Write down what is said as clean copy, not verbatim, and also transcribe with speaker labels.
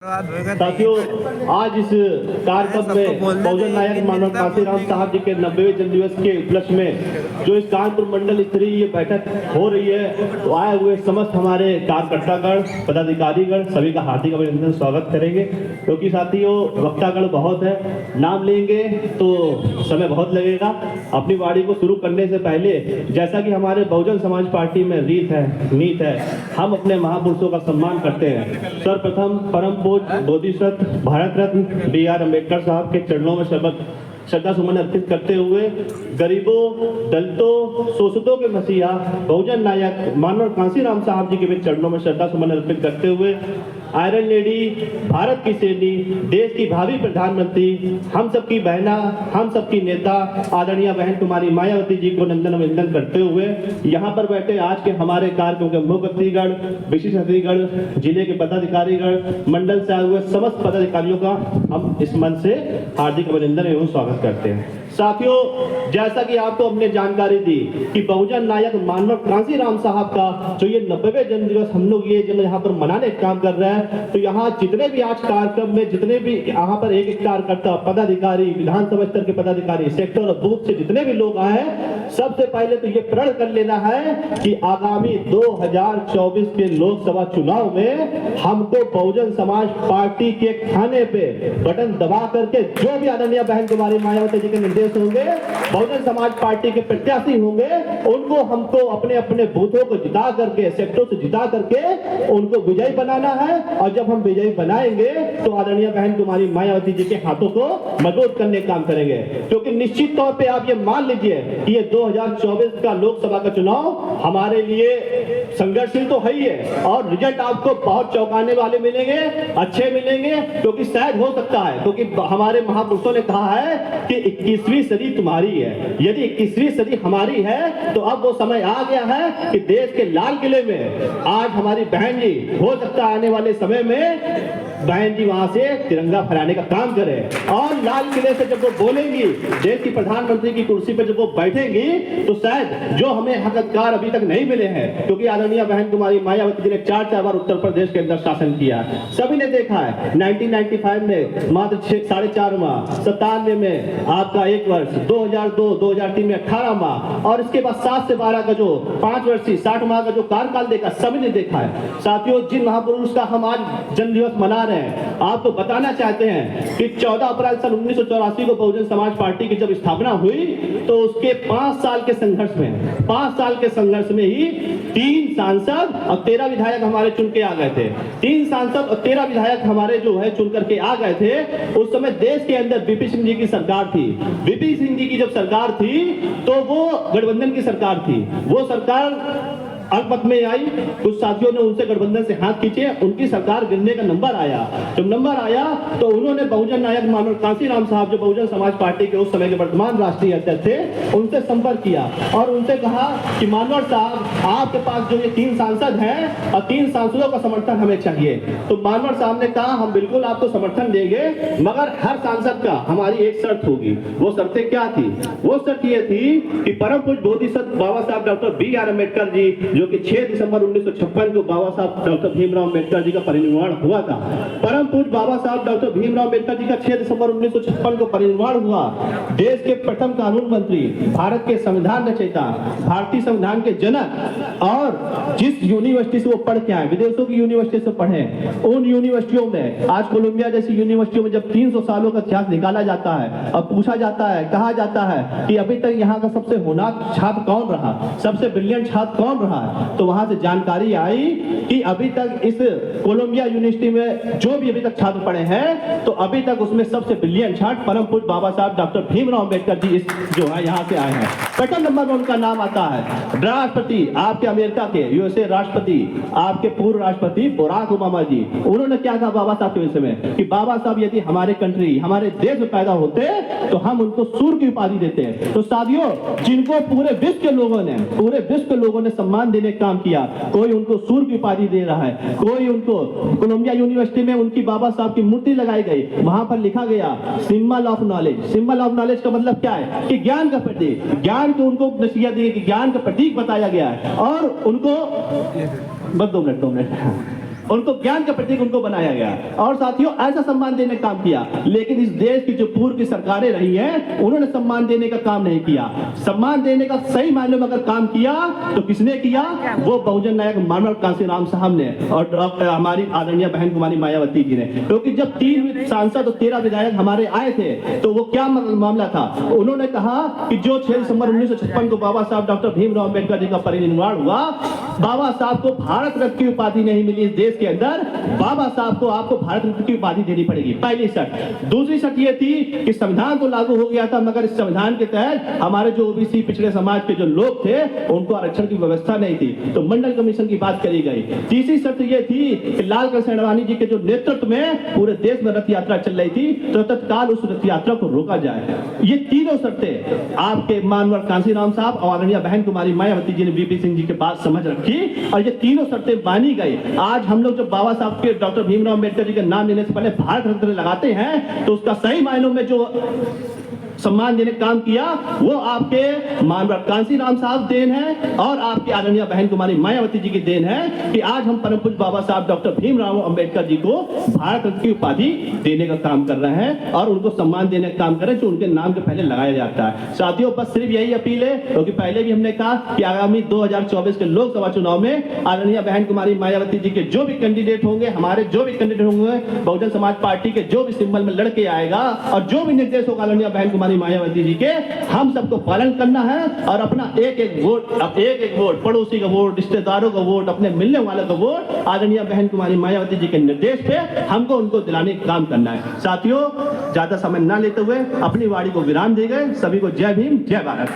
Speaker 1: साथियों, आज इस कार्यक्रम में बहुजन नायक मानव कांसीराम साहब जी के 90वें जन्मदिवस के उपलक्ष्य में जो इस कानपुर मंडल स्तरीय ये बैठक हो रही है, तो आए हुए समस्त हमारे कार्यकर्तागण, पदाधिकारीगण सभी का हार्दिक अभिनंदन स्वागत करेंगे। क्योंकि साथियों वक्तागण बहुत है, नाम लेंगे तो समय बहुत लगेगा। अपनी वाणी को शुरू करने से पहले जैसा कि हमारे बहुजन समाज पार्टी में नीत है, हम अपने महापुरुषों का सम्मान करते हैं। सर्वप्रथम परम बोधिसत्व भारत रत्न B.R. अम्बेडकर साहब के चरणों में श्रद्धा सुमन अर्पित करते हुए गरीबों, दलितों, शोषितों के मसीहा बहुजन नायक मानव कांसीराम साहब जी के भी चरणों में श्रद्धा सुमन अर्पित करते हुए आयरन लेडी, भारत की सेनी, देश की भावी प्रधानमंत्री, हम सबकी बहना, हम सबकी नेता आदरणीय बहन कुमारी मायावती जी को नंदन अभिनंदन करते हुए यहाँ पर बैठे आज के हमारे कार्यक्रम के मुख्य अतिथिगण, विशिष्ट अतिथिगण, जिले के पदाधिकारीगण, मंडल से आए हुए समस्त पदाधिकारियों का हम इस मंच से हार्दिक अभिनंदन एवं स्वागत करते हैं। साथियों, जैसा कि आपको हमने जानकारी दी कि बहुजन नायक मानव कांसीराम साहब का जो ये 90वें जन्मदिवस हम लोग ये यहाँ पर मनाने का काम कर रहे हैं, तो यहाँ जितने भी आज कार्यक्रम में जितने भी यहाँ पर एक कार्यकर्ता, पदाधिकारी, विधानसभा स्तर के पदाधिकारी, सेक्टर और बूथ से जितने भी लोग आए हैं, सबसे पहले तो ये प्रण कर लेना है कि आगामी 2024 के लोकसभा चुनाव में हमको बहुजन समाज पार्टी के खाने पे बटन दबा करके जो भी आदरणीय बहन कुमारी मायावती जी के निर्देश होंगे, बहुजन समाज पार्टी के प्रत्याशी होंगे, उनको हमको अपने अपने बूथों को जिता करके, सेक्टरों से जिता करके उनको विजयी बनाना है। और जब हम विजयी बनाएंगे तो आदरणीय बहन कुमारी मायावती जी के हाथों को मजबूत करने का काम करेंगे। क्योंकि निश्चित तौर पे आप ये मान लीजिए कि ये 2024 का लोकसभा का चुनाव हमारे लिए संघर्षशील तो है ही है, और रिजल्ट आपको बहुत चौंकाने वाले मिलेंगे, अच्छे मिलेंगे। क्योंकि शायद हो सकता है, क्योंकि हमारे महापुरुषों ने कहा है कि 21वीं सदी तुम्हारी है। यदि 21वीं सदी हमारी है तो अब वो समय आ गया है कि देश के लाल किले में आज हमारी बहन जी, हो सकता है आने वाले समय में बहन जी वहां से तिरंगा फहराने का काम करें। और लाल किले से जब वो बोलेंगी, देश की प्रधानमंत्री की कुर्सी पर जब वो बैठेंगी, तो शायद जो हमें हक अधिकार अभी तक नहीं मिले हैं, क्योंकि आदरणीय बहन कुमारी मायावती जी ने 4 बार उत्तर प्रदेश के अंदर शासन किया, सभी ने देखा है। 1995 में मात्र 4.5 माह, 97 में आपका 1 वर्ष, 2002, 2003 में 18 माह, और इसके बाद 7 से 12 का जो 5 वर्षीय 60 माह का जो कार्यकाल देखा, सभी ने देखा है। साथियों, जिन महापुरुष का हम आज जन्मदिवस मना रहे हैं, आपको बताना चाहते हैं कि 14 अप्रैल सन 1984 को बहुजन समाज पार्टी की जब स्थापना हुई, तो उसके 5 साल के संघर्ष में ही 3 सांसद और 13 विधायक हमारे चुन के आ गए थे। 3 सांसद और 13 विधायक हमारे जो है चुन करके आ गए थे। उस समय देश के अंदर बीपी सिंह जी की सरकार थी। बीपी सिंह जी की जब सरकार थी तो वो गठबंधन की सरकार थी। वो सरकार अल्पमत में आई, कुछ साथियों ने उनसे गठबंधन से हाथ खींचे, उनकी सरकार गिरने का नंबर आया। जब नंबर आया तो उन्होंने बहुजन नायक मानव कांसीराम साहब, जो बहुजन समाज पार्टी के उस समय के वर्तमान राष्ट्रीय अध्यक्ष थे, उनसे संपर्क किया और उनसे कहा कि मानव साहब, आपके पास जो ये 3 सांसद हैं और 3 सांसदों का समर्थन हमें चाहिए। तो मानव साहब ने कहा, हम बिल्कुल आपको समर्थन देंगे, मगर हर सांसद का हमारी एक शर्त होगी। वो शर्तें क्या थी? वो शर्त ये थी कि परम पूज्य बोधिसत्व बाबा साहब डॉक्टर B.R. अम्बेडकर जी, जो कि 6 दिसंबर 1956 को बाबा साहब डॉक्टर भीमराव अम्बेडकर जी का परिनिर्वाण हुआ था। परम पूज्य बाबा साहब डॉक्टर भीमराव अम्बेडकर जी का 6 दिसंबर 1956 को परिनिर्वाण हुआ। देश के प्रथम कानून मंत्री, भारत के संविधान रचयिता, भारतीय संविधान के जनक, और जिस यूनिवर्सिटी से वो पढ़ के आए, विदेशों की यूनिवर्सिटी से पढ़े, उन यूनिवर्सिटियों में, आज कोलंबिया जैसी यूनिवर्सिटियों में जब 300 सालों का इतिहास निकाला जाता है और पूछा जाता है, कहा जाता है कि अभी तक यहाँ का सबसे होनहार छात्र कौन रहा, सबसे ब्रिलियंट छात्र कौन रहा, तो वहां से जानकारी आई कि अभी तक इस कोलंबिया यूनिवर्सिटी में जो भी अभी तक छात्र पढ़े हैं, तो अभी तक उसमें सबसे ब्रिलियंट छात्र परम पूज्य बाबा साहब डॉक्टर भीमराव अम्बेडकर जी जो है यहाँ से आए हैं। सेकंड नंबर में उनका नाम आता है राष्ट्रपति, आपके अमेरिका के यूएसए राष्ट्रपति, आपके पूर्व राष्ट्रपति बराक ओबामा जी। उन्होंने क्या कहा बाबा साहब के विषय में कि बाबा साहब यदि हमारे कंट्री, हमारे देश में पैदा होते तो हम उनको सूर्य की उपाधि देते हैं। तो साथियों, जिनको पूरे विश्व के लोगों ने सम्मान देने का काम किया, कोई उनको सूर्य की उपाधि दे रहा है, कोई उनको कोलंबिया यूनिवर्सिटी में उनकी बाबा साहब की मूर्ति लगाई गई, वहां पर लिखा गया symbol of knowledge. Symbol of knowledge का मतलब क्या है कि ज्ञान का प्रतीक, ज्ञान को उनको नसीहत दी कि ज्ञान का प्रतीक बताया गया है। और उनको बस 2 मिनट उनको ज्ञान का प्रतीक उनको बनाया गया। और साथियों, ऐसा सम्मान देने का काम किया, लेकिन इस देश की जो पूर्व की सरकारें रही हैं उन्होंने सम्मान देने का काम नहीं किया। सम्मान देने का सही मायने में अगर काम किया तो किसने किया? वो बहुजन नायक मानव कांशीराम साहब ने और हमारी आदरणीय बहन कुमारी मायावती जी ने। क्योंकि जब 3 सांसद और 13 विधायक हमारे आए थे तो वो क्या मामला था? उन्होंने कहा कि जो 6 दिसंबर 1956 को बाबा साहब डॉक्टर भीमराव अंबेडकर जी का परिनिर्वाण हुआ, बाबा साहब को भारत रत्न की उपाधि नहीं मिली इस देश के अंदर, बाबा साहब को आपको भारत रत्न की उपाधि देनी पड़ेगी। पहली शर्त। दूसरी शर्त ये थी कि संविधान तो लागू हो गया था, मगर इस संविधान के तहत हमारे जो ओबीसी पिछड़े समाज के जो लोग थे उनको आरक्षण की व्यवस्था नहीं थी, तो मंडल कमीशन की बात करी गई। तीसरी शर्त ये थी कि लाल कृष्ण अडवाणी जी के जो नेतृत्व में पूरे देश में रथ यात्रा चल रही थी, तो तत्काल उस रथ यात्रा को रोका जाए। ये तीनों शर्तें आपके मानवर कांशीराम साहब और आदरणीय बहन कुमारी मायावती जी ने वीपी सिंह जी के पास समझ रखी और ये तीनों शर्तें मानी गई। आज हम लोग जब बाबा साहब के डॉक्टर भीमराव अंबेडकर जी के नाम लेने से पहले भारत रत्न लगाते हैं तो उसका सही मायनों में जो सम्मान देने का काम किया वो आपके मानवर कांशीराम साहब देन है और आपकी आदरणीय बहन कुमारी मायावती जी की देन है कि आज हम परम पूज्य बाबा साहब डॉक्टर भीमराव अंबेडकर जी को भारत रत्न की उपाधि देने का काम कर रहे हैं और उनको सम्मान देने का काम कर रहे हैं जो उनके नाम के पहले लगाया जाता है। साथियों, बस सिर्फ यही अपील है, क्योंकि पहले भी हमने कहा कि आगामी 2024 के लोकसभा चुनाव में आदरणीय बहन कुमारी मायावती जी के जो भी कैंडिडेट होंगे, हमारे जो भी कैंडिडेट होंगे, बहुजन समाज पार्टी के जो भी सिंबल में लड़के आएगा और जो भी निर्देश होगा आदरणीय बहन कुमारी मायावती जी के, हम सबको पालन करना है और अपना एक एक वोट, पड़ोसी का वोट, रिश्तेदारों का वोट, अपने मिलने वालों का वोट आदरणीय बहन कुमारी मायावती जी के निर्देश पे हमको उनको दिलाने का काम करना है। साथियों, ज्यादा समय ना लेते हुए अपनी वाणी को विराम दे गए। सभी को जय भीम, जय भारत।